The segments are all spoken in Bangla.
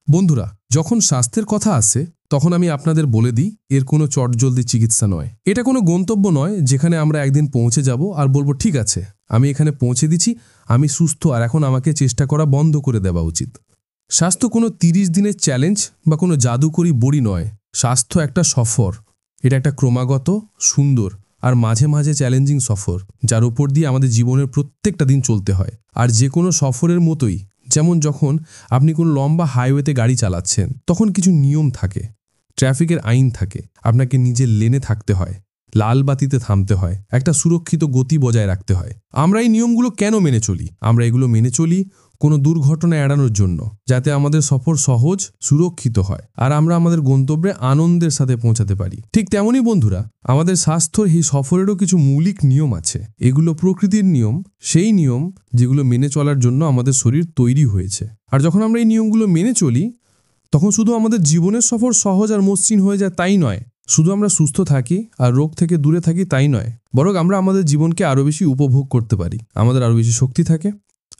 বন্ধুরা, যখন স্বাস্থ্যের কথা আসে তখন আমি আপনাদের বলে দিই এর কোনো চটজলদি চিকিৎসা নয়। এটা কোনো গন্তব্য নয় যেখানে আমরা একদিন পৌঁছে যাব আর বলবো ঠিক আছে আমি এখানে পৌঁছে দিচ্ছি, আমি সুস্থ আর এখন আমাকে চেষ্টা করা বন্ধ করে দেওয়া উচিত। স্বাস্থ্য কোনো ৩০ দিনের চ্যালেঞ্জ বা কোনো জাদুকরি বড়ি নয়। স্বাস্থ্য একটা সফর। এটা একটা ক্রমাগত, সুন্দর আর মাঝে মাঝে চ্যালেঞ্জিং সফর, যার উপর দিয়ে আমাদের জীবনের প্রত্যেকটা দিন চলতে হয়। আর যে কোনো সফরের মতোই, যেমন যখন আপনি কোনো লম্বা হাইওয়েতে গাড়ি চালাচ্ছেন তখন কিছু নিয়ম থাকে, ট্রাফিকের আইন থাকে, আপনাকে নিজের লেনে থাকতে হয়, লাল বাতিতে থামতে হয়, একটা সুরক্ষিত গতি বজায় রাখতে হয়। আমরা এই নিয়মগুলো কেন মেনে চলি? আমরা এগুলো মেনে চলি কোনো দুর্ঘটনা এড়ানোর জন্য, যাতে আমাদের সফর সহজ, সুরক্ষিত হয় আর আমরা আমাদের গন্তব্যে আনন্দের সাথে পৌঁছাতে পারি। ঠিক তেমনই বন্ধুরা, আমাদের স্বাস্থ্যর এই সফরেরও কিছু মৌলিক নিয়ম আছে। এগুলো প্রকৃতির নিয়ম, সেই নিয়ম যেগুলো মেনে চলার জন্য আমাদের শরীর তৈরি হয়েছে। আর যখন আমরা এই নিয়মগুলো মেনে চলি তখন শুধু আমাদের জীবনের সফর সহজ আর মসৃণ হয়ে যায় তাই নয়, শুধু আমরা সুস্থ থাকি আর রোগ থেকে দূরে থাকি তাই নয়, বরং আমরা আমাদের জীবনকে আরও বেশি উপভোগ করতে পারি। আমাদের আরও বেশি শক্তি থাকে,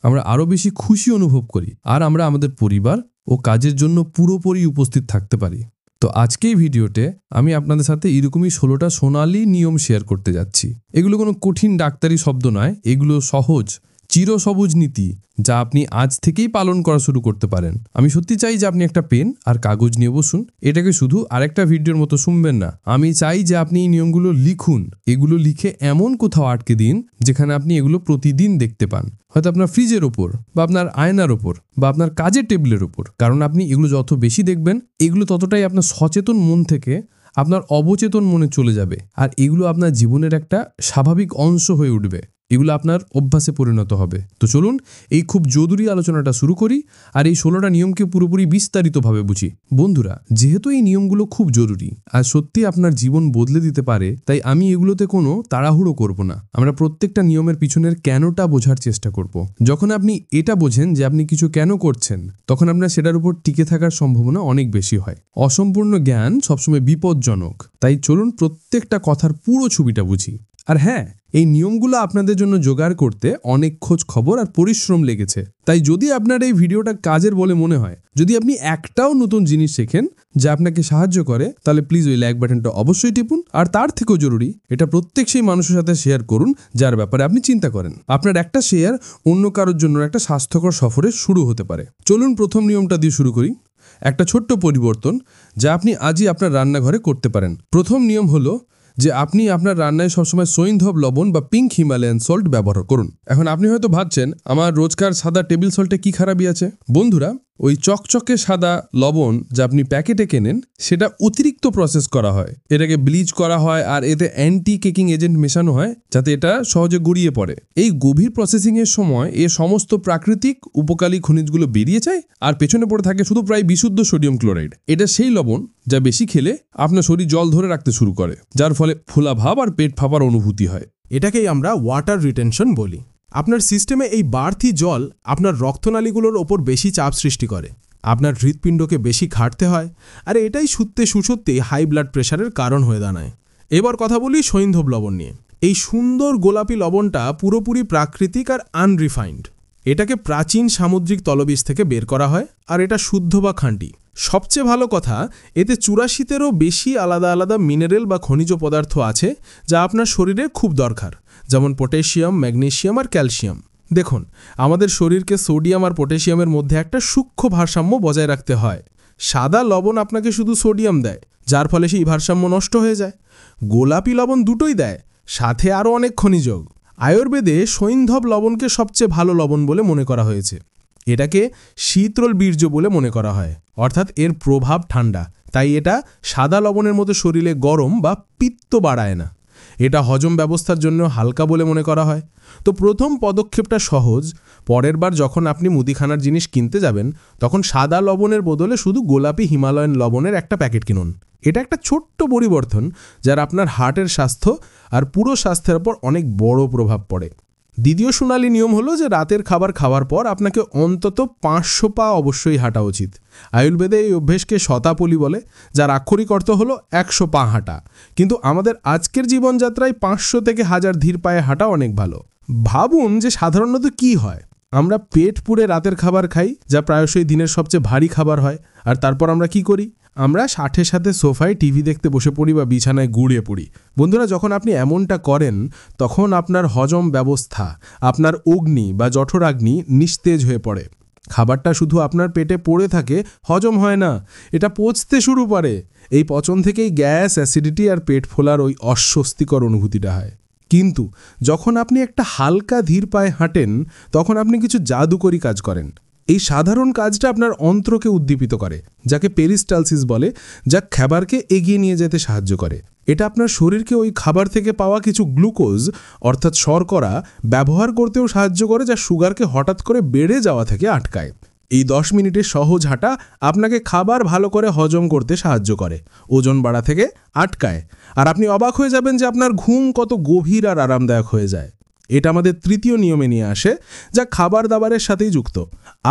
আমরা আরও বেশি খুশি অনুভব করি আর আমরা আমাদের পরিবার ও কাজের জন্য পুরোপুরি উপস্থিত থাকতে পারি। তো আজকেই ভিডিওতে আমি আপনাদের সাথে এরকমই 16টা সোনালী নিয়ম শেয়ার করতে যাচ্ছি। এগুলো কোনো কঠিন ডাক্তারি শব্দ নয়, এগুলো সহজ চিরসবুজ নীতি যা আপনি আজ থেকেই পালন করা শুরু করতে পারেন। আমি সত্যি চাই যে আপনি একটা পেন আর কাগজ নিয়ে বসুন। এটাকে শুধু আরেকটা ভিডিওর মতো শুনবেন না, আমি চাই যে আপনি এই নিয়মগুলো লিখুন। এগুলো লিখে এমন কোথাও আটকে দিন যেখানে আপনি এগুলো প্রতিদিন দেখতে পান, হয়তো আপনার ফ্রিজের ওপর বা আপনার আয়নার ওপর বা আপনার কাজের টেবিলের ওপর। কারণ আপনি এগুলো যত বেশি দেখবেন, এগুলো ততটাই আপনার সচেতন মন থেকে আপনার অবচেতন মনে চলে যাবে আর এগুলো আপনার জীবনের একটা স্বাভাবিক অংশ হয়ে উঠবে। এগুলো আপনার অভ্যাসে পরিণত হবে। তো চলুন এই খুব জরুরি আলোচনাটা শুরু করি আর এই 16টা নিয়মকে পুরোপুরি বিস্তারিতভাবে বুঝি। বন্ধুরা, যেহেতু এই নিয়মগুলো খুব জরুরি আর সত্যি আপনার জীবন বদলে দিতে পারে, তাই আমি এগুলোতে কোনো তাড়াহুড়ো করব না। আমরা প্রত্যেকটা নিয়মের পিছনের কেনটা বোঝার চেষ্টা করব। যখন আপনি এটা বোঝেন যে আপনি কিছু কেন করছেন, তখন আপনার সেটার উপর টিকে থাকার সম্ভাবনা অনেক বেশি হয়। অসম্পূর্ণ জ্ঞান সবসময় বিপজ্জনক। তাই চলুন প্রত্যেকটা কথার পুরো ছবিটা বুঝি। আর হ্যাঁ, এই নিয়মগুলো আপনাদের জন্য জোগাড় করতে অনেক খোঁজ খবর আর পরিশ্রম লেগেছে। তাই যদি আপনার এই ভিডিওটা কাজের বলে মনে হয়, যদি আপনি একটাও নতুন জিনিস শেখেন যা আপনাকে সাহায্য করে, তাহলে প্লিজ ওই লাইক বাটনটা অবশ্যই টিপুন। আর তার থেকেও জরুরি, এটা প্রত্যেক সেই মানুষের সাথে শেয়ার করুন যার ব্যাপারে আপনি চিন্তা করেন। আপনার একটা শেয়ার অন্য কারোর জন্য একটা স্বাস্থ্যকর সফরে শুরু হতে পারে। চলুন প্রথম নিয়মটা দিয়ে শুরু করি। একটা ছোট্ট পরিবর্তন যা আপনি আজই আপনার রান্নাঘরে করতে পারেন। প্রথম নিয়ম হলো যে আপনি আপনার রান্নায় সবসময় সৈন্ধব লবণ বা পিঙ্ক হিমালয়ান সল্ট ব্যবহার করুন। এখন আপনি হয়তো ভাবছেন আমার রোজকার সাদা টেবিল সল্টে কি খারাপই আছে? বন্ধুরা, ওই চকচকে সাদা লবণ যা আপনি প্যাকেটে কেনেন, সেটা অতিরিক্ত প্রসেস করা হয়। এটাকে ব্লিচ করা হয় আর এতে অ্যান্টি কেকিং এজেন্ট মেশানো হয় যাতে এটা সহজে গড়িয়ে পড়ে। এই গভীর প্রসেসিংয়ের সময় এ সমস্ত প্রাকৃতিক উপকারী খনিজগুলো বেরিয়ে যায় আর পেছনে পড়ে থাকে শুধু প্রায় বিশুদ্ধ সোডিয়াম ক্লোরাইড। এটা সেই লবণ যা বেশি খেলে আপনার শরীর জল ধরে রাখতে শুরু করে, যার ফলে ফোলা ভাব আর পেট ফাঁপার অনুভূতি হয়। এটাকেই আমরা ওয়াটার রিটেনশন বলি। আপনার সিস্টেমে এই বাড়তি জল আপনার রক্তনালীগুলোর ওপর বেশি চাপ সৃষ্টি করে, আপনার হৃৎপিণ্ডকে বেশি খাটতে হয়, আর এটাই সত্যি হাই ব্লাড প্রেশারের কারণ হয়ে দাঁড়ায়। এবার কথা বলি সৈন্ধব লবণ নিয়ে। এই সুন্দর গোলাপি লবণটা পুরোপুরি প্রাকৃতিক আর আনরিফাইন্ড। এটাকে প্রাচীন সামুদ্রিক তলবীজ থেকে বের করা হয় আর এটা শুদ্ধ বা খাঁটি। সবচেয়ে ভালো কথা, এতে 84-তেরও বেশি আলাদা আলাদা মিনারেল বা খনিজ পদার্থ আছে যা আপনার শরীরে খুব দরকার, যেমন পটাশিয়াম, ম্যাগনেসিয়াম আর ক্যালসিয়াম। দেখুন, আমাদের শরীরকে সোডিয়াম আর পটাশিয়ামের মধ্যে একটা সূক্ষ্ম ভারসাম্য বজায় রাখতে হয়। সাদা লবণ আপনাকে শুধু সোডিয়াম দেয়, যার ফলে সেই ভারসাম্য নষ্ট হয়ে যায়। গোলাপি লবণ দুটোই দেয়, সাথে আরও অনেক খনিজ। আয়ুর্বেদে সৈন্ধব লবণকে সবচেয়ে ভালো লবণ বলে মনে করা হয়েছে। এটাকে শীতল বীর্য বলে মনে করা হয়, অর্থাৎ এর প্রভাব ঠান্ডা, তাই এটা সাদা লবণের মতো শরীরে গরম বা পিত্ত বাড়ায় না। এটা হজম ব্যবস্থার জন্য হালকা বলে মনে করা হয়। তো প্রথম পদক্ষেপটা সহজ। পরের বার যখন আপনি মুদিখানার জিনিস কিনতে যাবেন, তখন সাদা লবণের বদলে শুধু গোলাপি হিমালয়ান লবণের একটা প্যাকেট কিনুন। এটা একটা ছোট্ট পরিবর্তন যার আপনার হার্টের স্বাস্থ্য আর পুরো স্বাস্থ্যের উপর অনেক বড় প্রভাব পড়ে। দ্বিতীয় সোনালী নিয়ম হলো যে রাতের খাবার খাওয়ার পর আপনাকে অন্তত 500 পা অবশ্যই হাঁটা উচিত। আয়ুর্বেদে এই অভ্যেসকে শতাপলি বলে, যার আক্ষরিক অর্থ হলো 100 পা হাঁটা। কিন্তু আমাদের আজকের জীবনযাত্রায় 500 থেকে 1000 ধীর পায়ে হাঁটা অনেক ভালো। ভাবুন যে সাধারণত কি হয়, আমরা পেট পুড়ে রাতের খাবার খাই, যা প্রায়শই দিনের সবচেয়ে ভারী খাবার হয়। আর তারপর আমরা কি করি? আমরা ষাটের সাথে সোফায় টিভি দেখতে বসে পড়ি বা বিছানায় গুড়িয়ে পড়ি। বন্ধুরা, যখন আপনি এমনটা করেন তখন আপনার হজম ব্যবস্থা, আপনার অগ্নি বা জঠরাগ্নি নিস্তেজ হয়ে পড়ে। খাবারটা শুধু আপনার পেটে পড়ে থাকে, হজম হয় না, এটা পচতে শুরু করে। এই পচন থেকেই গ্যাস, অ্যাসিডিটি আর পেট ফোলার ওই অস্বস্তিকর অনুভূতিটা হয়। কিন্তু যখন আপনি একটা হালকা ধীর পায়ে হাঁটেন, তখন আপনি কিছু জাদুকরী কাজ করেন। এই সাধারণ কাজটা আপনার অন্ত্রকে উদ্দীপিত করে, যাকে পেরিস্টালসিস বলে, যা খাবারকে এগিয়ে নিয়ে যেতে সাহায্য করে। এটা আপনার শরীরকে ওই খাবার থেকে পাওয়া কিছু গ্লুকোজ অর্থাৎ শর্করা ব্যবহার করতেও সাহায্য করে, যা সুগারকে হঠাৎ করে বেড়ে যাওয়া থেকে আটকায়। এই 10 মিনিটের সহজ হাঁটা আপনাকে খাবার ভালো করে হজম করতে সাহায্য করে, ওজন বাড়া থেকে আটকায়। আর আপনি অবাক হয়ে যাবেন যে আপনার ঘুম কত গভীর আর আরামদায়ক হয়ে যায়। এটা আমাদের তৃতীয় নিয়মে নিয়ে আসে, যা খাবার দাবারের সাথেই যুক্ত।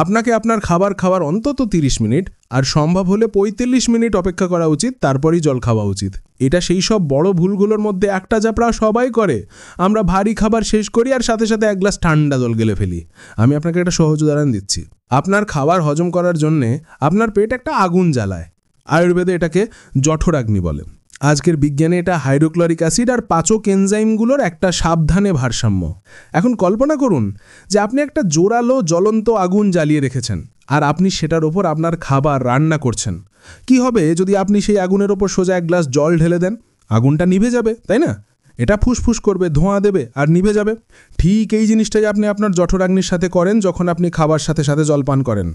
আপনাকে আপনার খাবার খাওয়ার অন্তত 30 মিনিট আর সম্ভব হলে 45 মিনিট অপেক্ষা করা উচিত, তারপরই জল খাওয়া উচিত। এটা সেই সব বড় ভুলগুলোর মধ্যে একটা, যা প্রায় সবাই করে। আমরা ভারী খাবার শেষ করি আর সাথে সাথে এক গ্লাস ঠান্ডা জল গেলে ফেলি। আমি আপনাকে একটা সহজ উদাহরণ দিচ্ছি। আপনার খাবার হজম করার জন্যে আপনার পেট একটা আগুন জ্বালায়। আয়ুর্বেদে এটাকে জঠরাগ্নি বলে। আজকের বিজ্ঞানে এটা হাইড্রোক্লোরিক অ্যাসিড আর পাচক এনজাইমগুলোর একটা সাবধানে ভারসাম্য। এখন কল্পনা করুন যে আপনি একটা জোরালো জ্বলন্ত আগুন জ্বালিয়ে রেখেছেন আর আপনি সেটার ওপর আপনার খাবার রান্না করছেন। কি হবে যদি আপনি সেই আগুনের ওপর সোজা এক গ্লাস জল ঢেলে দেন? আগুনটা নিভে যাবে, তাই না? এটা ফুসফুস করবে, ধোঁয়া দেবে আর নিভে যাবে। ঠিক এই জিনিসটাই আপনি আপনার জঠরাগ্নির সাথে করেন যখন আপনি খাবার সাথে সাথে জল পান করেন।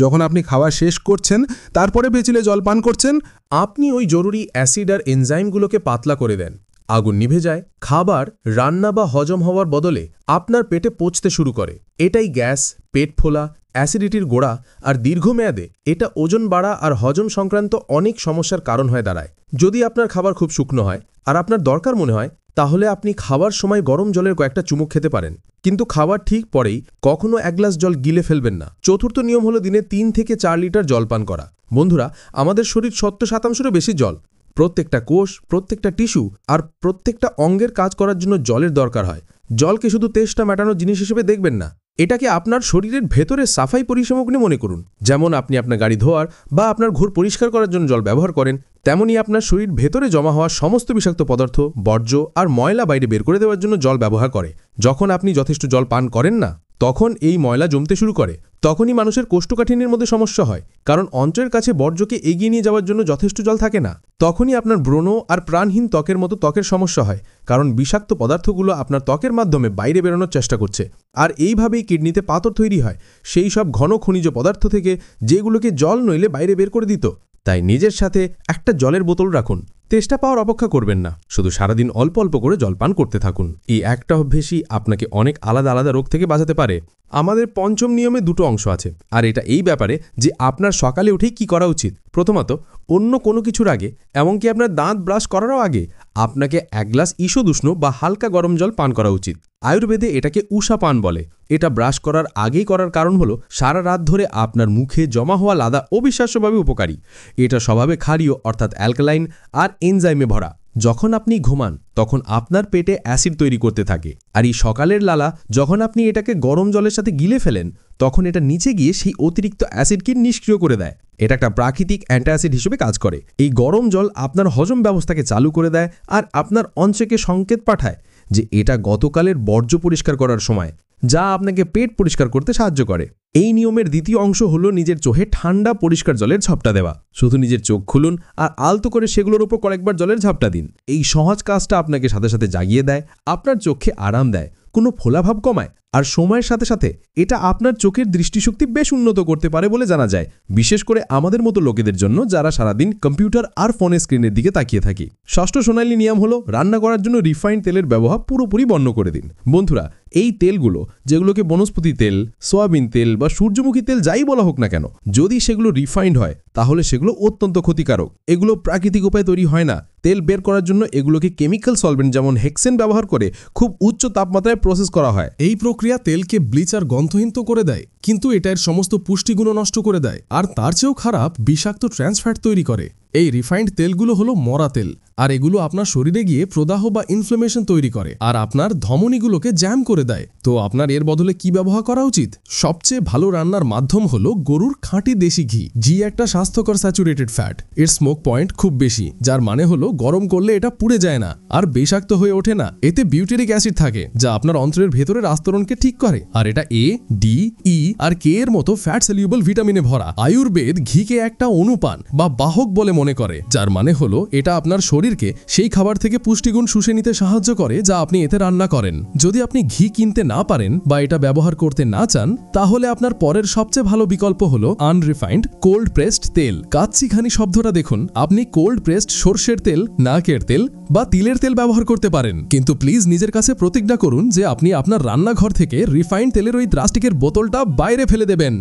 যখন আপনি খাওয়া শেষ করছেন, তারপরে পেঁচিলে জল পান করছেন, আপনি ওই জরুরি অ্যাসিড আর এনজাইমগুলোকে পাতলা করে দেন। আগুন নিভে যায়, খাবার রান্না বা হজম হওয়ার বদলে আপনার পেটে পচতে শুরু করে। এটাই গ্যাস, পেট ফোলা, অ্যাসিডিটির গোড়া আর দীর্ঘমেয়াদে এটা ওজন বাড়া আর হজম সংক্রান্ত অনেক সমস্যার কারণ হয়ে দাঁড়ায়। যদি আপনার খাবার খুব শুকনো হয় আর আপনার দরকার মনে হয়, তাহলে আপনি খাবার সময় গরম জলের কয়েকটা চুমুক খেতে পারেন, কিন্তু খাবার ঠিক পরেই কখনো এক গ্লাস জল গিলে ফেলবেন না। চতুর্থ নিয়ম হলো দিনে 3 থেকে 4 লিটার জল পান করা। বন্ধুরা, আমাদের শরীর 70%-ও বেশি জল। প্রত্যেকটা কোষ, প্রত্যেকটা টিস্যু আর প্রত্যেকটা অঙ্গের কাজ করার জন্য জলের দরকার হয়। জলকে শুধু তেষ্টা মেটানোর জিনিস হিসেবে দেখবেন না, এটাকে আপনার শরীরের ভেতরে সাফাই পরিষেবাগ্নি মনে করুন। যেমন আপনি আপনার গাড়ি ধোয়ার বা আপনার ঘর পরিষ্কার করার জন্য জল ব্যবহার করেন, তেমনই আপনার শরীর ভেতরে জমা হওয়া সমস্ত বিষাক্ত পদার্থ, বর্জ্য আর ময়লা বাইরে বের করে দেওয়ার জন্য জল ব্যবহার করে। যখন আপনি যথেষ্ট জল পান করেন না, তখন এই ময়লা জমতে শুরু করে। তখনই মানুষের কোষ্ঠকাঠিন্যের মধ্যে সমস্যা হয়, কারণ অন্ত্রের কাছে বর্জ্যকে এগিয়ে নিয়ে যাওয়ার জন্য যথেষ্ট জল থাকে না। তখনই আপনার ব্রণ আর প্রাণহীন ত্বকের মতো ত্বকের সমস্যা হয়, কারণ বিষাক্ত পদার্থগুলো আপনার ত্বকের মাধ্যমে বাইরে বেরোনোর চেষ্টা করছে। আর এইভাবেই কিডনিতে পাথর তৈরি হয়, সেই সব ঘন খনিজ পদার্থ থেকে, যেগুলোকে জল নইলে বাইরে বের করে দিত। তাই নিজের সাথে একটা জলের বোতল রাখুন। তেষ্টা পাওয়ার অপেক্ষা করবেন না, শুধু সারাদিন অল্প অল্প করে জল পান করতে থাকুন। এই একটা অভ্যেসই আপনাকে অনেক আলাদা আলাদা রোগ থেকে বাঁচাতে পারে। আমাদের পঞ্চম নিয়মে 2টো অংশ আছে, আর এটা এই ব্যাপারে যে আপনার সকালে উঠেই কি করা উচিত। প্রথমত, অন্য কোনো কিছুর আগে, এমনকি আপনার দাঁত ব্রাশ করারও আগে, আপনাকে 1 গ্লাস ঈষদুষ্ণ বা হালকা গরম জল পান করা উচিত। আয়ুর্বেদে এটাকে উষা পান বলে। এটা ব্রাশ করার আগেই করার কারণ হলো সারা রাত ধরে আপনার মুখে জমা হওয়া লাদা অবিশ্বাস্যভাবে উপকারী। এটা স্বভাবে ক্ষারীয় অর্থাৎ অ্যালকালাইন আর এনজাইমে ভরা। যখন আপনি ঘুমান তখন আপনার পেটে অ্যাসিড তৈরি করতে থাকে, আর এই সকালের লালা যখন আপনি এটাকে গরম জলের সাথে গিলে ফেলেন, তখন এটা নিচে গিয়ে সেই অতিরিক্ত অ্যাসিডকে নিষ্ক্রিয় করে দেয়। এটা একটা প্রাকৃতিক অ্যান্টাসিড হিসেবে কাজ করে। এই গরম জল আপনার হজম ব্যবস্থাকে চালু করে দেয় আর আপনার অঞ্চকে সংকেত পাঠায় যে এটা গতকালের বর্জ্য পরিষ্কার করার সময়, যা আপনাকে পেট পরিষ্কার করতে সাহায্য করে। এই নিয়মের দ্বিতীয় অংশ হলো নিজের চোখে ঠান্ডা পরিষ্কার জলের ঝাপটা দেওয়া। শুধু নিজের চোখ খুলুন আর আলতো করে সেগুলোর উপর কয়েকবার জলের ঝাপটা দিন। এই সহজ কাজটা আপনাকে সাথে সাথে জাগিয়ে দেয়, আপনার চোখে আরাম দেয়, কোনো ফোলাভাব কমায়, আর সময়ের সাথে সাথে এটা আপনার চোখের দৃষ্টিশক্তি বেশ উন্নত করতে পারে বলে জানা যায়, বিশেষ করে আমাদের মতো লোকেদের জন্য যারা সারাদিন কম্পিউটার আর ফোনের স্ক্রিনের দিকে তাকিয়ে থাকি। ষষ্ঠ সোনালী নিয়ম হলো রান্না করার জন্য রিফাইন্ড তেলের ব্যবহার পুরোপুরি বন্ধ করে দিন। বন্ধুরা, এই তেলগুলো, যেগুলোকে বনস্পতি তেল, সয়াবিন তেল বা সূর্যমুখী তেল যাই বলা হোক না কেন, যদি সেগুলো রিফাইন্ড হয় তাহলে সেগুলো অত্যন্ত ক্ষতিকারক। এগুলো প্রাকৃতিক উপায়ে তৈরি হয় না। তেল বের করার জন্য এগুলোকে কেমিক্যাল সলভেন্ট যেমন হেক্সেন ব্যবহার করে খুব উচ্চ তাপমাত্রায় প্রসেস করা হয়। এই প্রক্রিয়া তেলকে ব্লিচ আর গন্ধহীন তো করে দেয়, কিন্তু এটা এর সমস্ত পুষ্টিগুণ নষ্ট করে দেয়, আর তার চেয়েও খারাপ বিষাক্ত ট্রান্স ফ্যাট তৈরি করে। এই রিফাইন্ড তেলগুলো হলো মরা তেল, আর এগুলো আপনার শরীরে গিয়ে প্রদাহ বা ইনফ্লামেশন তৈরি করে আর আপনার ধমনীগুলোকে জ্যাম করে দেয়। তো আপনার এর বদলে কি ব্যবহার করা উচিত? সবচেয়ে ভালো রান্নার মাধ্যম হলো গরুর খাঁটি দেশি ঘি। ঘি একটা স্বাস্থ্যকর স্যাচুরেটেড ফ্যাট। এর স্মোক পয়েন্ট খুব বেশি, যার মানে হলো গরম করলে এটা পুড়ে যায় না আর বিষাক্ত হয়ে ওঠে না। এতে বিউটেরিক অ্যাসিড থাকে, যা আপনার অন্ত্রের ভেতরের আস্তরণকে ঠিক করে, আর এটা এ, ডি, ই আর কে এর মতো ফ্যাট সলিউবল ভিটামিনে ভরা। আয়ুর্বেদ ঘিকে একটা অনুপান বা বাহক বলে মনে করে, যার মানে হলো এটা আপনার শরীরকে সেই খাবার থেকে পুষ্টিগুণ শুষে নিতে সাহায্য করে যা আপনি এতে রান্না করেন। যদি আপনি ঘি কিনতে না পারেন বা এটা ব্যবহার করতে না চান, তাহলে আপনার পরের সবচেয়ে ভালো বিকল্প হলো আনরিফাইন্ড কোল্ড প্রেসড তেল। কাচ্চিঘানি শব্দটা দেখুন। আপনি কোল্ড প্রেসড সর্ষের তেল, নাকের তেল বা তিলের তেল ব্যবহার করতে পারেন, কিন্তু প্লিজ নিজের কাছে প্রতিজ্ঞা করুন যে আপনি আপনার রান্নাঘর থেকে রিফাইন্ড তেলের ওই প্লাস্টিকের বোতলটা বাইরে ফেলে দেবেন।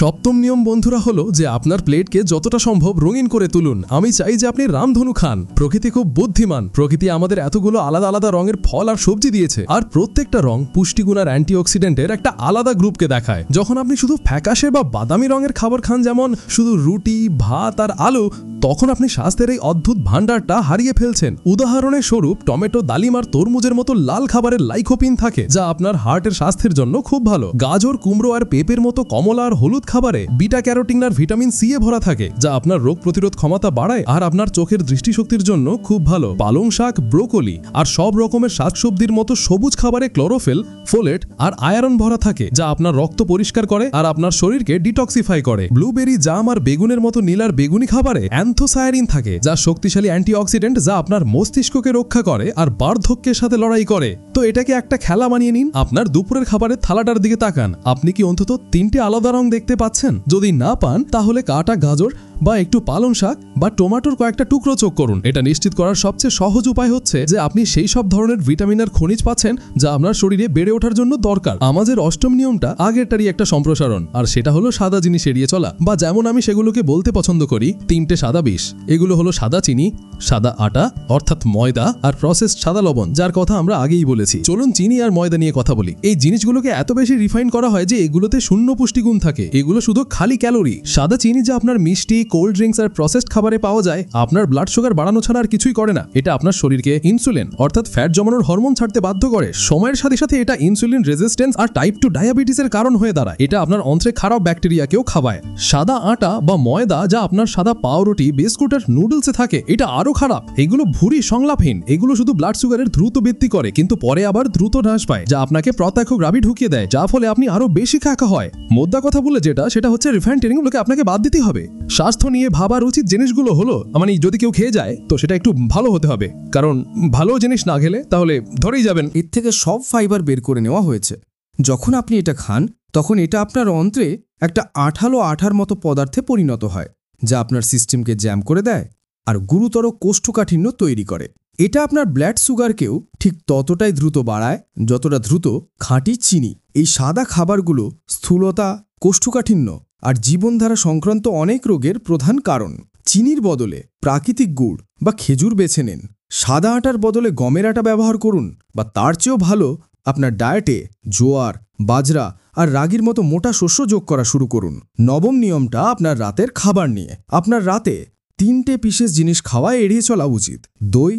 সপ্তম নিয়ম বন্ধুরা হলো যে আপনার প্লেটকে যতটা সম্ভব রঙিন করে তুলুন। আমি চাই যে আপনি রামধনু খান। প্রকৃতি খুব বুদ্ধিমান। প্রকৃতি আমাদের এতগুলো আলাদা আলাদা রঙের ফল আর সবজি দিয়েছে, আর প্রত্যেকটা রং পুষ্টিগুণ আর অ্যান্টিঅক্সিডেন্টের একটা আলাদা গ্রুপকে দেখায়। যখন আপনি শুধু ফ্যাকাশে বা বাদামি রঙের খাবার খান, যেমন শুধু রুটি, ভাত আর আলু, তখন আপনি স্বাস্থ্যের এই অদ্ভুত ভান্ডারটা হারিয়ে ফেলছেন। উদাহরণের স্বরূপ টমেটো, ডালিম আর তরমুজের মতো লাল খাবারের লাইকোপিন থাকে, যা আপনার হার্টের স্বাস্থ্যের জন্য খুব ভালো। গাজর, কুমড়ো আর পেঁপের মতো কমলা আর হলুদ খাবারে বিটা ক্যারোটিন আর ভিটামিন সি এ ভরা থাকে, যা আপনার রোগ প্রতিরোধ ক্ষমতা বাড়ায় আর আপনার চোখের দৃষ্টিশক্তির জন্য খুব ভালো। পালং শাক, ব্রোকলি আর সব রকমের শাকসবজির মতো সবুজ খাবারে ক্লোরোফিল, ফোলেট আর আয়রন ভরা থাকে, যা আপনার রক্ত পরিষ্কার করে আর আপনার শরীরকে ডিটক্সিফাই করে। ব্লুবেরি, জাম আর বেগুনের মতো নীল আর বেগুনি খাবারে অ্যান্থোসায়ানিন থাকে, যা শক্তিশালী অ্যান্টিঅক্সিডেন্ট, যা আপনার মস্তিষ্ককে রক্ষা করে আর বার্ধক্যের সাথে লড়াই করে। তো এটাকে একটা খেলা বানিয়ে নিন। আপনার দুপুরের খাবারের থালাটার দিকে তাকান। আপনি কি অন্তত 3টে আলাদা রং দেখতে পাচ্ছেন? যদি না পান, তাহলে কাটা গাজর বা একটু পালং শাক বা টমেটোর কয়েকটা টুকরো যোগ করুন। এটা নিশ্চিত করার সবচেয়ে সহজ উপায় হচ্ছে যে আপনি সেই সব ধরনের ভিটামিন আর খনিজ পাচ্ছেন যা আপনার শরীরে বেড়ে ওঠার জন্য দরকার। আমাদের অষ্টম নিয়মটা আগেরটারই একটা সম্প্রসারণ, আর সেটা হলো সাদা জিনিস এড়িয়ে চলা, বা যেমন আমি সেগুলোকে বলতে পছন্দ করি, 3টে সাদা বিষ। এগুলো হলো সাদা চিনি, সাদা আটা অর্থাৎ ময়দা আর প্রসেসড সাদা লবণ, যার কথা আমরা আগেই বলেছি। চলুন চিনি আর ময়দা নিয়ে কথা বলি। এই জিনিসগুলোকে এত বেশি রিফাইন করা হয় যে এগুলোতে শূন্য পুষ্টিগুণ থাকে। এগুলো শুধু খালি ক্যালোরি। সাদা চিনি যা আপনার মিষ্টি, কোল্ড ড্রিঙ্কস আর প্রসেসড খাবারে পাওয়া যায়, আপনার ব্লাড সুগার বাড়ানো ছাড়া আর কিছুই করে না। এটা আপনার শরীরকে ইনসুলিন অর্থাৎ ফ্যাট জমানোর হরমোন ছাড়তে বাধ্য করে। সময়ের সাথে সাথে এটা ইনসুলিন রেজিস্ট্যান্স আর টাইপ 2 ডায়াবেটিসের কারণ হয়ে দাঁড়ায়। এটা আপনার অন্ত্রে খারাপ ব্যাকটেরিয়াকেও খাওয়ায়। সাদা আটা বা ময়দা যা আপনার সাদা পাউরুটি, বিস্কুট আর নুডলসে থাকে, এটা আরো খারাপ। এগুলো ভুঁড়ি সংলাপহীন। এগুলো শুধু ব্লাড সুগারের দ্রুত বৃদ্ধি করে, কিন্তু পরে আবার দ্রুত হ্রাস পায়, যা আপনাকে প্রত্যক্ষ গ্রাভি ঢুকিয়ে দেয়, যা ফলে আপনি আরো বেশি খাকা হয়। মোদ্দা কথা বলে সেটা হচ্ছে রিফাইন্ড ট্রেনিংগুলোকে আপনাকে বাদ দিতে হবে। স্বাস্থ্য নিয়ে ভাবার উচিত জিনিসগুলো হলো, মানে যদি কেউ খেয়ে যায় তো সেটা একটু ভালো হতে হবে, কারণ ভালো জিনিস না খেলে তাহলে ধরেই যাবেন। এর থেকে সব ফাইবার বের করে নেওয়া হয়েছে। যখন আপনি এটা খান, তখন এটা আপনার অন্ত্রে একটা আঠালো আঠার মতো পদার্থে পরিণত হয়, যা আপনার সিস্টেমকে জ্যাম করে দেয় আর গুরুতর কোষ্ঠকাঠিন্য তৈরি করে। এটা আপনার ব্লাড সুগারকেও ঠিক ততটাই দ্রুত বাড়ায় যতটা দ্রুত খাঁটি চিনি। এই সাদা খাবারগুলো স্থূলতা, কোষ্ঠকাঠিন্য আর জীবনধারা সংক্রান্ত অনেক রোগের প্রধান কারণ। চিনির বদলে প্রাকৃতিক গুড় বা খেজুর বেছে নিন। সাদা আটার বদলে গমের আটা ব্যবহার করুন, বা তার চেয়েও ভালো আপনার ডায়েটে জোয়ার, বাজরা আর রাগির মতো মোটা শস্য যোগ করা শুরু করুন। নবম নিয়মটা আপনার রাতের খাবার নিয়ে। আপনার রাতে 3টে বিশেষ জিনিস খাওয়া এড়িয়ে চলা উচিত: দই,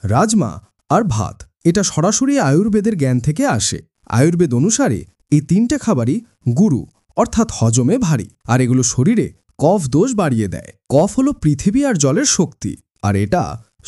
রাজমা আর ভাত। এটা সরাসরি আয়ুর্বেদের জ্ঞান থেকে আসে। আয়ুর্বেদ অনুসারে এই 3টে খাবারই গুরু অর্থাৎ হজমে ভারী, আর এগুলো শরীরে কফ দোষ বাড়িয়ে দেয়। কফ হলো পৃথিবী আর জলের শক্তি, আর এটা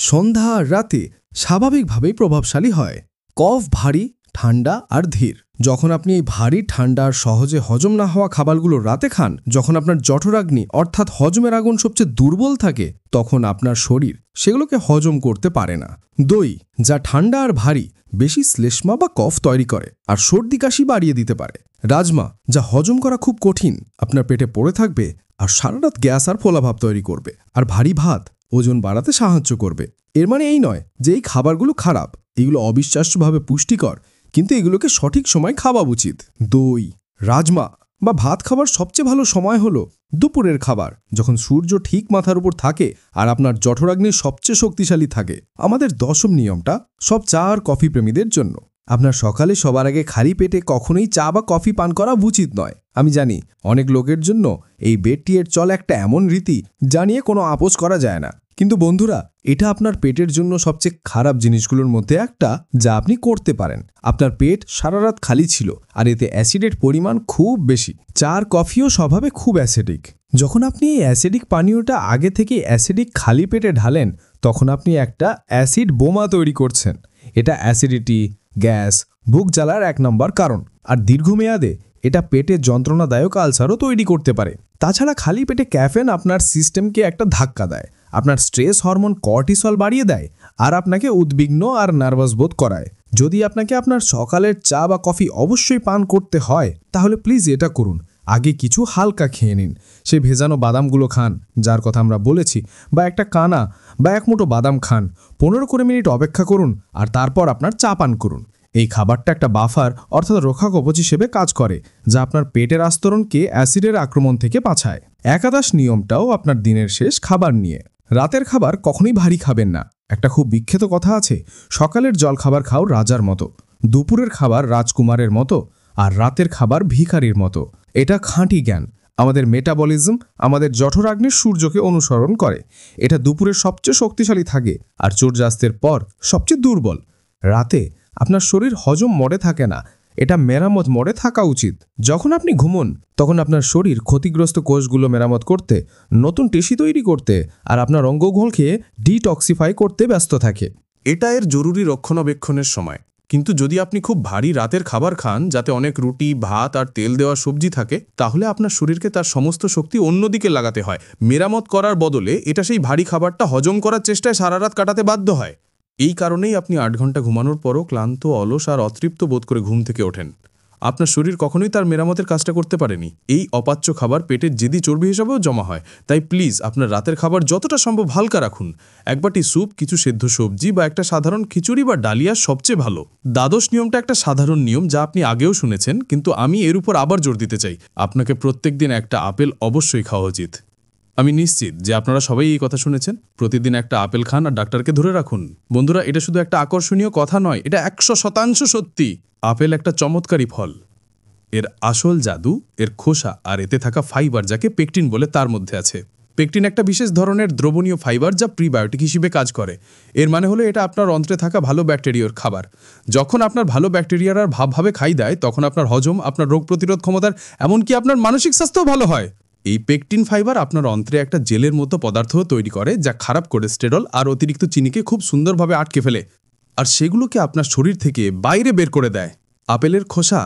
সন্ধ্যা আর রাতে স্বাভাবিকভাবেই প্রভাবশালী হয়। কফ ভারী, ঠান্ডা আর ধীর। যখন আপনি এই ভারী, ঠান্ডা আর সহজে হজম না হওয়া খাবারগুলো রাতে খান, যখন আপনার জঠরাগ্নি অর্থাৎ হজমের আগুন সবচেয়ে দুর্বল থাকে, তখন আপনার শরীর সেগুলোকে হজম করতে পারে না। দই, যা ঠান্ডা আর ভারী, বেশি শ্লেষ্মা বা কফ তৈরি করে আর সর্দি কাশি বাড়িয়ে দিতে পারে। রাজমা, যা হজম করা খুব কঠিন, আপনার পেটে পড়ে থাকবে আর সারারাত গ্যাস আর ফোলাভাব তৈরি করবে। আর ভারী ভাত ওজন বাড়াতে সাহায্য করবে। এর মানে এই নয় যে এই খাবারগুলো খারাপ। এগুলো অবিশ্বাস্যভাবে পুষ্টিকর, কিন্তু এগুলোকে সঠিক সময় খাওয়া উচিত। দই, রাজমা বা ভাত খাবার সবচেয়ে ভালো সময় হলো দুপুরের খাবার, যখন সূর্য ঠিক মাথার উপর থাকে আর আপনার জঠরাগ্নি সবচেয়ে শক্তিশালী থাকে। আমাদের 10ম নিয়মটা সব চা আর কফি প্রেমীদের জন্য। আপনার সকালে সবার আগে খালি পেটে কখনোই চা বা কফি পান করা উচিত নয়। আমি জানি অনেক লোকের জন্য এই বেড টিয়ের চল একটা এমন রীতি যা নিয়ে কোনো আপোষ করা যায় না, কিন্তু বন্ধুরা, এটা আপনার পেটের জন্য সবচেয়ে খারাপ জিনিসগুলোর মধ্যে একটা, যা আপনি করতে পারেন। আপনার পেট সারা রাত খালি ছিল আর এতে অ্যাসিডের পরিমাণ খুব বেশি। চা আর কফিও স্বভাবে খুব অ্যাসিডিক। যখন আপনি এই অ্যাসিডিক পানীয়টা আগে থেকে অ্যাসিডিক খালি পেটে ঢালেন, তখন আপনি একটা অ্যাসিড বোমা তৈরি করছেন। এটা অ্যাসিডিটি, গ্যাস, বুক জ্বালার 1 নম্বর কারণ। আর দীর্ঘমেয়াদে এটা পেটে যন্ত্রণাদায়ক আলসারও তৈরি করতে পারে। তাছাড়া খালি পেটে ক্যাফেন আপনার সিস্টেমকে একটা ধাক্কা দেয়, আপনার স্ট্রেস হরমোন কর্টিসল বাড়িয়ে দেয় আর আপনাকে উদ্বিগ্ন আর নার্ভাস বোধ করায়। যদি আপনাকে আপনার সকালের চা বা কফি অবশ্যই পান করতে হয়, তাহলে প্লিজ এটা করুন। আগে কিছু হালকা খেয়ে নিন। সে ভেজানো বাদামগুলো খান, যার কথা আমরা বলেছি, বা একটা কানা বা 1 মুঠো বাদাম খান। 15-20 মিনিট অপেক্ষা করুন আর তারপর আপনার চা পান করুন। এই খাবারটা একটা বাফার অর্থাৎ রক্ষা কবচ হিসেবে কাজ করে, যা আপনার পেটের আস্তরণকে অ্যাসিডের আক্রমণ থেকে বাঁচায়। একাদশ নিয়মটাও আপনার দিনের শেষ খাবার নিয়ে। রাতের খাবার কখনোই ভারী খাবেন না। একটা খুব বিখ্যাত কথা আছে, সকালের জলখাবার খাও রাজার মতো, দুপুরের খাবার রাজকুমারের মতো, আর রাতের খাবার ভিখারির মতো। এটা খাঁটি জ্ঞান। আমাদের মেটাবলিজম আমাদের জঠরাগ্নির সূর্যকে অনুসরণ করে। এটা দুপুরের সবচেয়ে শক্তিশালী থাকে আর সূর্যাস্তের পর সবচেয়ে দুর্বল। রাতে আপনার শরীর হজম মোডে থাকে না, এটা মেরামত মোডে থাকা উচিত। যখন আপনি ঘুমন, তখন আপনার শরীর ক্ষতিগ্রস্ত কোষগুলো মেরামত করতে, নতুন টিস্যু তৈরি করতে আর আপনার অঙ্গগুলোকে ডিটক্সিফাই করতে ব্যস্ত থাকে। এটা এর জরুরি রক্ষণাবেক্ষণের সময়। কিন্তু যদি আপনি খুব ভারী রাতের খাবার খান, যাতে অনেক রুটি, ভাত আর তেল দেওয়া সবজি থাকে, তাহলে আপনার শরীরকে তার সমস্ত শক্তি অন্যদিকে লাগাতে হয়। মেরামত করার বদলে এটা সেই ভারী খাবারটা হজম করার চেষ্টায় সারা রাত কাটাতে বাধ্য হয়। এই কারণেই আপনি 8 ঘন্টা ঘুমানোর পরও ক্লান্ত, অলস আর অতৃপ্ত বোধ করে ঘুম থেকে ওঠেন। আপনার শরীর কখনোই তার মেরামতের কাজটা করতে পারেনি। এই অপাচ্য খাবার পেটের জেদি চর্বি হিসাবেও জমা হয়। তাই প্লিজ আপনার রাতের খাবার যতটা সম্ভব হালকা রাখুন। 1 বাটি স্যুপ, কিছু সেদ্ধ সবজি বা একটা সাধারণ খিচুড়ি বা ডালিয়া সবচেয়ে ভালো। দ্বাদশ নিয়মটা একটা সাধারণ নিয়ম, যা আপনি আগেও শুনেছেন, কিন্তু আমি এর উপর আবার জোর দিতে চাই। আপনাকে প্রত্যেকদিন একটা আপেল অবশ্যই খাওয়া উচিত। আমি নিশ্চিত যে আপনারা সবাই এই কথা শুনেছেন। প্রতিদিন একটা আপেল খান আর ডাক্তারকে ধরে রাখুন। বন্ধুরা, এটা শুধু একটা আকর্ষণীয় কথা নয়, এটা 100% সত্যি। আপেল একটা চমৎকারী ফল। এর আসল জাদু এর খোসা আর এতে থাকা ফাইবার, যাকে পেকটিন বলে, তার মধ্যে আছে। পেকটিন একটা বিশেষ ধরনের দ্রবণীয় ফাইবার, যা প্রিবায়োটিক হিসেবে কাজ করে। এর মানে হলো এটা আপনার অন্ত্রে থাকা ভালো ব্যাকটেরিয়ার খাবার। যখন আপনার ভালো ব্যাকটেরিয়ারা ভাবভাবে খাই দেয়, তখন আপনার হজম, আপনার রোগ প্রতিরোধ ক্ষমতার, এমনকি আপনার মানসিক স্বাস্থ্যও ভালো হয়। এই পেকটিন ফাইবার আপনার অন্ত্রে একটা জেলের মতো পদার্থ তৈরি করে, যা খারাপ কোলেস্টেরল আর অতিরিক্ত চিনিকে খুব সুন্দরভাবে আটকে ফেলে আর সেগুলোকে আপনার শরীর থেকে বাইরে বের করে দেয়। আপেলের খোসা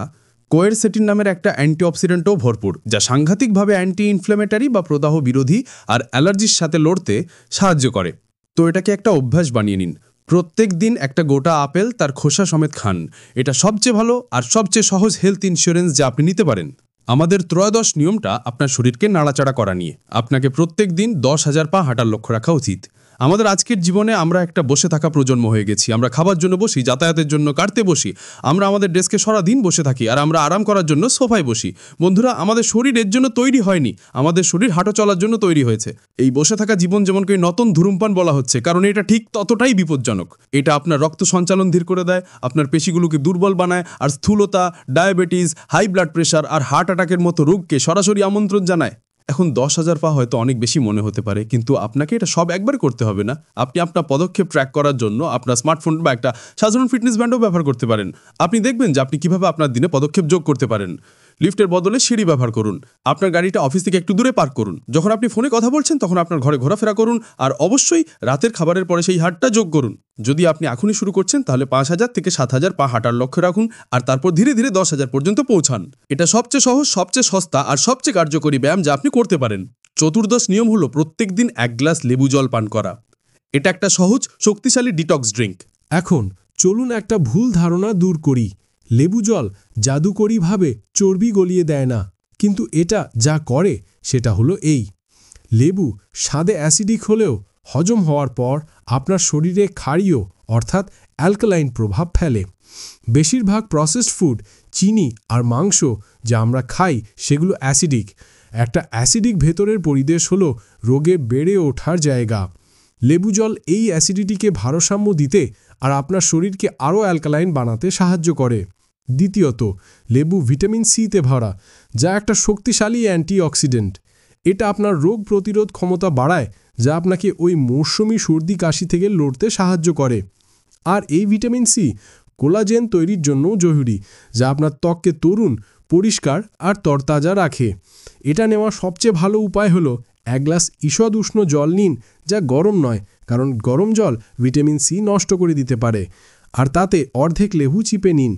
কোয়েরসেটিন নামের একটা অ্যান্টিঅক্সিডেন্টও ভরপুর, যা সাংঘাতিকভাবে অ্যান্টি ইনফ্ল্যামেটারি বা প্রদাহ বিরোধী আর অ্যালার্জির সাথে লড়তে সাহায্য করে। তো এটাকে একটা অভ্যাস বানিয়ে নিন। প্রত্যেক দিন একটা গোটা আপেল তার খোসা সমেত খান। এটা সবচেয়ে ভালো আর সবচেয়ে সহজ হেলথ ইন্স্যুরেন্স যা আপনি নিতে পারেন। আমাদের ত্রয়োদশ নিয়মটা আপনার শরীরকে নাড়াচাড়া করা নিয়ে। আপনাকে প্রত্যেক দিন 10,000 পা হাঁটার লক্ষ্য রাখা উচিত। আমাদের আজকের জীবনে আমরা একটা বসে থাকা প্রজন্ম হয়ে গেছি। আমরা খাবার জন্য বসি, যাতায়াতের জন্য কাটতে বসি, আমরা আমাদের ডেস্কে সারাদিন বসে থাকি আর আমরা আরাম করার জন্য সোফায় বসি। বন্ধুরা, আমাদের শরীর এর জন্য তৈরি হয়নি, আমাদের শরীর হাঁটা চলার জন্য তৈরি হয়েছে। এই বসে থাকা জীবন যেমনকি নতুন ধূমপান বলা হচ্ছে, কারণ এটা ঠিক ততটাই বিপজ্জনক। এটা আপনার রক্ত সঞ্চালন ধীর করে দেয়, আপনার পেশিগুলোকে দুর্বল বানায় আর স্থূলতা, ডায়াবেটিস, হাই ব্লাড প্রেশার আর হার্ট অ্যাটাকের মতো রোগকে সরাসরি আমন্ত্রণ জানায়। এখন 10,000 পা হয়তো অনেক বেশি মনে হতে পারে, কিন্তু আপনাকে এটা সব একবার করতে হবে না। আপনি আপনার পদক্ষেপ ট্র্যাক করার জন্য আপনার স্মার্টফোন বা একটা সাধারণ ফিটনেস ব্যান্ডও ব্যবহার করতে পারেন। আপনি দেখবেন যে আপনি কিভাবে আপনার দিনে পদক্ষেপ যোগ করতে পারেন। লিফটের বদলে সিঁড়ি ব্যবহার করুন। আপনার গাড়িটা অফিস থেকে একটু দূরে পার্ক করুন। যখন আপনি ফোনে কথা বলছেন, তখন আপনার ঘরে ঘোরাফেরা করুন। আর অবশ্যই রাতের খাবারের পরে সেই হাঁটটা যোগ করুন। যদি আপনি এখনই শুরু করছেন, তাহলে 5,000 থেকে 7,000 পা হাঁটার লক্ষ্য রাখুন আর তারপর ধীরে ধীরে 10,000 পর্যন্ত পৌঁছান। এটা সবচেয়ে সহজ, সবচেয়ে সস্তা আর সবচেয়ে কার্যকরী ব্যায়াম যা আপনি করতে পারেন। চতুর্দশ নিয়ম হলো প্রত্যেক দিন 1 গ্লাস লেবু জল পান করা। এটা একটা সহজ, শক্তিশালী ডিটক্স ড্রিঙ্ক। এখন চলুন একটা ভুল ধারণা দূর করি। লেবু জল জাদুকরীভাবে চর্বি গলিয়ে দেয় না, কিন্তু এটা যা করে সেটা হলো এই: লেবু স্বাদে অ্যাসিডিক হলেও হজম হওয়ার পর আপনার শরীরে ক্ষারীয় অর্থাৎ অ্যালকালাইন প্রভাব ফেলে। বেশিরভাগ প্রসেসড ফুড, চিনি আর মাংস যা আমরা খাই, সেগুলো অ্যাসিডিক। একটা অ্যাসিডিক ভেতরের পরিবেশ হলো রোগে বেড়ে ওঠার জায়গা। লেবু জল এই অ্যাসিডিটিকে ভারসাম্য দিতে আর আপনার শরীরকে আরও অ্যালকালাইন বানাতে সাহায্য করে। দ্বিতীয়ত, লেবু ভিটামিন সিতে ভরা, যা একটা শক্তিশালী অ্যান্টিঅক্সিডেন্ট। এটা আপনার রোগ প্রতিরোধ ক্ষমতা বাড়ায়, যা আপনাকে ওই মৌসুমি সর্দি কাশি থেকে লড়তে সাহায্য করে। আর এই ভিটামিন সি কোলাজেন তৈরির জন্যও জরুরি, যা আপনার ত্বককে তরুণ, পরিষ্কার আর তরতাজা রাখে। এটা নেওয়ার সবচেয়ে ভালো উপায় হলো 1 গ্লাস ঈষৎ উষ্ণ জল নিন, যা গরম নয়, কারণ গরম জল ভিটামিন সি নষ্ট করে দিতে পারে। আর তাতে অর্ধেক লেবু চিপে নিন।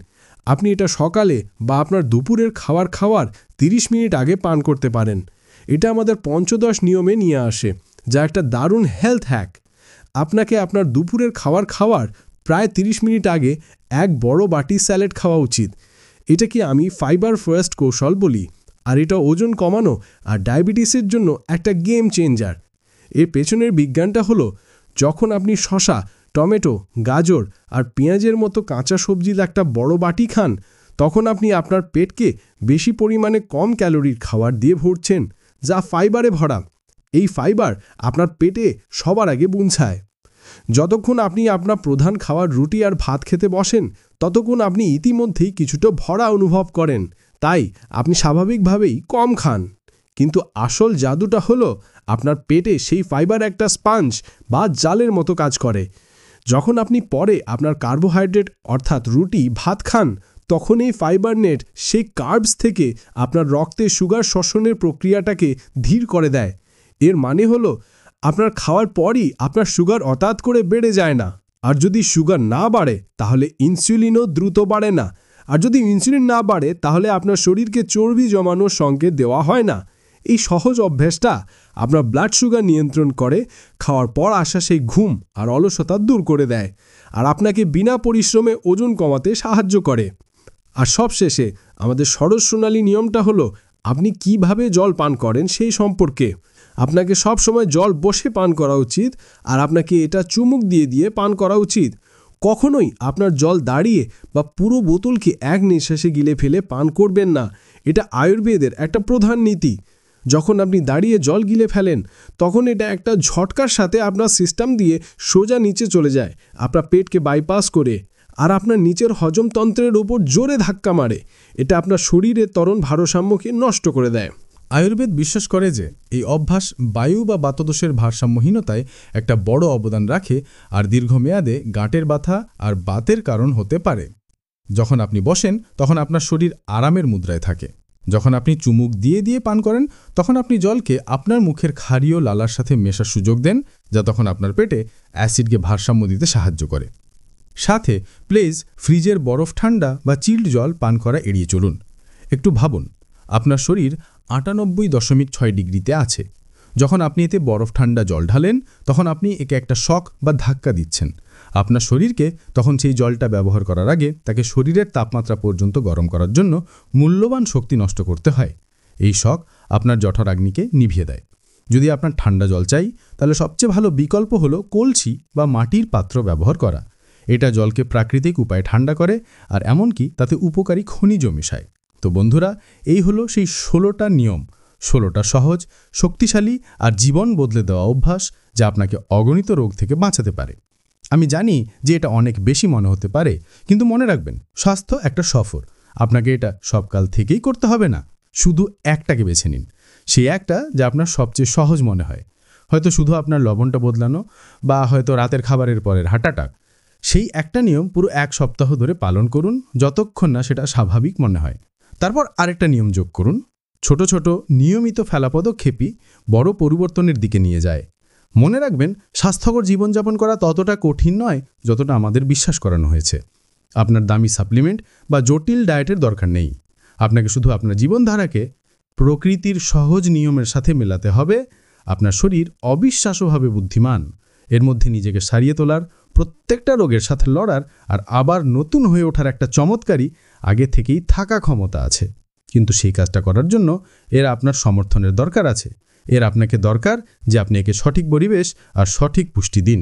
আপনি এটা সকালে বা আপনার দুপুরের খাওয়ার 30 মিনিট আগে পান করতে পারেন। এটা আমাদের পঞ্চদশ নিয়মে নিয়ে আসে, যা একটা দারুণ হেলথ হ্যাক। আপনাকে আপনার দুপুরের খাওয়ার প্রায় 30 মিনিট আগে এক বড় বাটি স্যালাড খাওয়া উচিত। এটাকে আমি ফাইবার ফার্স্ট কৌশল বলি, আর এটা ওজন কমানো আর ডায়াবেটিসের জন্য একটা গেম চেঞ্জার। এর পেছনের বিজ্ঞানটা হলো, যখন আপনি শসা, টমেটো, গাজর আর পেঁয়াজের মতো কাঁচা সবজির একটা বড় বাটি খান, তখন আপনি আপনার পেটকে বেশি পরিমাণে কম ক্যালোরির খাবার দিয়ে ভরছেন, যা ফাইবারে ভরা। এই ফাইবার আপনার পেটে সবার আগে পৌঁছায়। যতক্ষণ আপনি আপনার প্রধান খাবার রুটি আর ভাত খেতে বসেন, ততক্ষণ আপনি ইতিমধ্যেই কিছুটা ভরা অনুভব করেন, তাই আপনি স্বাভাবিকভাবেই কম খান। কিন্তু আসল জাদুটা হলো, আপনার পেটে সেই ফাইবার একটা স্পঞ্জ বা জালের মতো কাজ করে। যখন আপনি পরে আপনার কার্বোহাইড্রেট অর্থাৎ রুটি, ভাত খান, তখন এই ফাইবার নেট সেই কার্বস থেকে আপনার রক্তে সুগার শোষণের প্রক্রিয়াটাকে ধীর করে দেয়। এর মানে হলো, আপনার খাওয়ার পরই আপনার সুগার হঠাৎ করে বেড়ে যায় না। আর যদি সুগার না বাড়ে, তাহলে ইনসুলিনও দ্রুত বাড়ে না। আর যদি ইনসুলিন না বাড়ে, তাহলে আপনার শরীরকে চর্বি জমানোর সংকেত দেওয়া হয় না। এই সহজ অভ্যাসটা আপনার ব্লাড সুগার নিয়ন্ত্রণ করে, খাওয়ার পর আসা সেই ঘুম আর অলসতা দূর করে দেয়, আর আপনাকে বিনা পরিশ্রমে ওজন কমাতে সাহায্য করে। আর সবশেষে আমাদের ষড়শোনালী নিয়মটা হলো, আপনি কিভাবে জল পান করেন সেই সম্পর্কে। আপনাকে সব সময় জল বসে পান করা উচিত, আর আপনাকে এটা চুমুক দিয়ে দিয়ে পান করা উচিত। কখনোই আপনার জল দাঁড়িয়ে বা পুরো বোতলকে এক নিঃশ্বাসে গিলে ফেলে পান করবেন না। এটা আয়ুর্বেদের একটা প্রধান নীতি। যখন আপনি দাঁড়িয়ে জল গিলে ফেলেন, তখন এটা একটা ঝটকার সাথে আপনার সিস্টেম দিয়ে সোজা নিচে চলে যায়, আপনার পেটকে বাইপাস করে, আর আপনার নিচের হজমতন্ত্রের ওপর জোরে ধাক্কা মারে। এটা আপনার শরীরের ত্বরণ ভারসাম্যকে নষ্ট করে দেয়। আয়ুর্বেদ বিশ্বাস করে যে এই অভ্যাস বায়ু বা বাতদোষের ভারসাম্যহীনতায় একটা বড় অবদান রাখে, আর দীর্ঘমেয়াদে গাঁটের ব্যথা আর বাতের কারণ হতে পারে। যখন আপনি বসেন, তখন আপনার শরীর আরামের মুদ্রায় থাকে। যখন আপনি চুমুক দিয়ে দিয়ে পান করেন, তখন আপনি জলকে আপনার মুখের ক্ষারীয় লালার সাথে মেশার সুযোগ দেন, যা তখন আপনার পেটে অ্যাসিডকে ভারসাম্য দিতে সাহায্য করে। সাথে প্লিজ ফ্রিজের বরফ ঠান্ডা বা চিল্ড জল পান করা এড়িয়ে চলুন। একটু ভাবুন, আপনার শরীর 98.6 ডিগ্রিতে আছে। যখন আপনি এতে বরফ ঠান্ডা জল ঢালেন, তখন আপনি একে একটা শক বা ধাক্কা দিচ্ছেন। আপনার শরীরকে তখন সেই জলটা ব্যবহার করার আগে তাকে শরীরের তাপমাত্রা পর্যন্ত গরম করার জন্য মূল্যবান শক্তি নষ্ট করতে হয়। এই শক আপনার জঠরাগ্নিকে নিভিয়ে দেয়। যদি আপনার ঠান্ডা জল চাই, তাহলে সবচেয়ে ভালো বিকল্প হলো কলসি বা মাটির পাত্র ব্যবহার করা। এটা জলকে প্রাকৃতিক উপায়ে ঠান্ডা করে, আর এমনকি তাতে উপকারী খনিজ মেশায়। তো বন্ধুরা, এই হলো সেই 16টা নিয়ম, 16টা সহজ, শক্তিশালী আর জীবন বদলে দেওয়া অভ্যাস, যা আপনাকে অগণিত রোগ থেকে বাঁচাতে পারে। আমি জানি যে এটা অনেক বেশি মনে হতে পারে, কিন্তু মনে রাখবেন, স্বাস্থ্য একটা সফর। আপনাকে এটা সবকাল থেকেই করতে হবে না। শুধু একটাকে বেছে নিন, সেই একটা যা আপনার সবচেয়ে সহজ মনে হয়। হয়তো শুধু আপনার লবণটা বদলানো, বা হয়তো রাতের খাবারের পরের হাঁটাটা। সেই একটা নিয়ম পুরো 1 সপ্তাহ ধরে পালন করুন, যতক্ষণ না সেটা স্বাভাবিক মনে হয়। তারপর আরেকটা নিয়ম যোগ করুন। ছোট ছোট নিয়মিত ফেলা পদক্ষেপই বড় পরিবর্তনের দিকে নিয়ে যায়। মনে রাখবেন, স্বাস্থ্যকর জীবনযাপন করা ততটা কঠিন নয় যতটা আমাদের বিশ্বাস করানো হয়েছে। আপনার দামি সাপ্লিমেন্ট বা জটিল ডায়েটের দরকার নেই। আপনাকে শুধু আপনার জীবনধারাকে প্রকৃতির সহজ নিয়মের সাথে মেলাতে হবে। আপনার শরীর অবিশ্বাস্যভাবে বুদ্ধিমান। এর মধ্যে নিজেকে সারিয়ে তোলার, প্রত্যেকটা রোগের সাথে লড়ার আর আবার নতুন হয়ে ওঠার একটা চমৎকারী আগে থেকেই থাকা ক্ষমতা আছে। কিন্তু সেই কাজটা করার জন্য এর আপনার সমর্থনের দরকার আছে। এর আপনাকে দরকার যে আপনি একে সঠিক পরিবেশ আর সঠিক পুষ্টি দিন।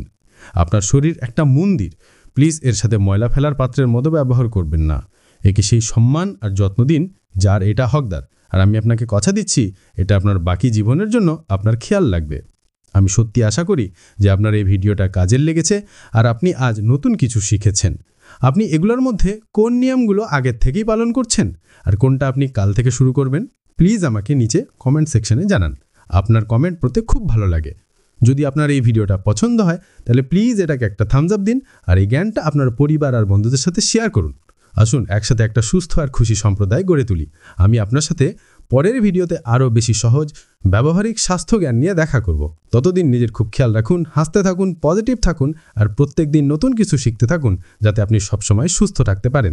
আপনার শরীর একটা মন্দির, প্লিজ এর সাথে ময়লা ফেলার পাত্রের মতো ব্যবহার করবেন না। একে সেই সম্মান আর যত্ন দিন যার এটা হকদার। আর আমি আপনাকে কথা দিচ্ছি, এটা আপনার বাকি জীবনের জন্য আপনার খেয়াল লাগবে। আমি সত্যি আশা করি যে আপনার এই ভিডিওটা কাজের লেগেছে, আর আপনি আজ নতুন কিছু শিখেছেন। আপনি এগুলোর মধ্যে কোন নিয়মগুলো আগের থেকেই পালন করছেন, আর কোনটা আপনি কাল থেকে শুরু করবেন, প্লিজ আমাকে নিচে কমেন্ট সেকশনে জানান। আপনার কমেন্ট পড়তে খুব ভালো লাগে। যদি আপনার এই ভিডিওটা পছন্দ হয় তাহলে প্লিজ এটাকে একটা থামস আপ দিন আর এই জ্ঞানটা আপনার পরিবার আর বন্ধুদের সাথে শেয়ার করুন। আসুন একসাথে একটা সুস্থ আর খুশি সম্প্রদায় গড়ে তুলি। আমি আপনার সাথে পরের ভিডিওতে আরও বেশি সহজ ব্যবহারিক স্বাস্থ্য জ্ঞান নিয়ে দেখা করব। ততদিন নিজের খুব খেয়াল রাখুন, হাসতে থাকুন, পজিটিভ থাকুন আর প্রত্যেক দিন নতুন কিছু শিখতে থাকুন যাতে আপনি সবসময় সুস্থ থাকতে পারেন।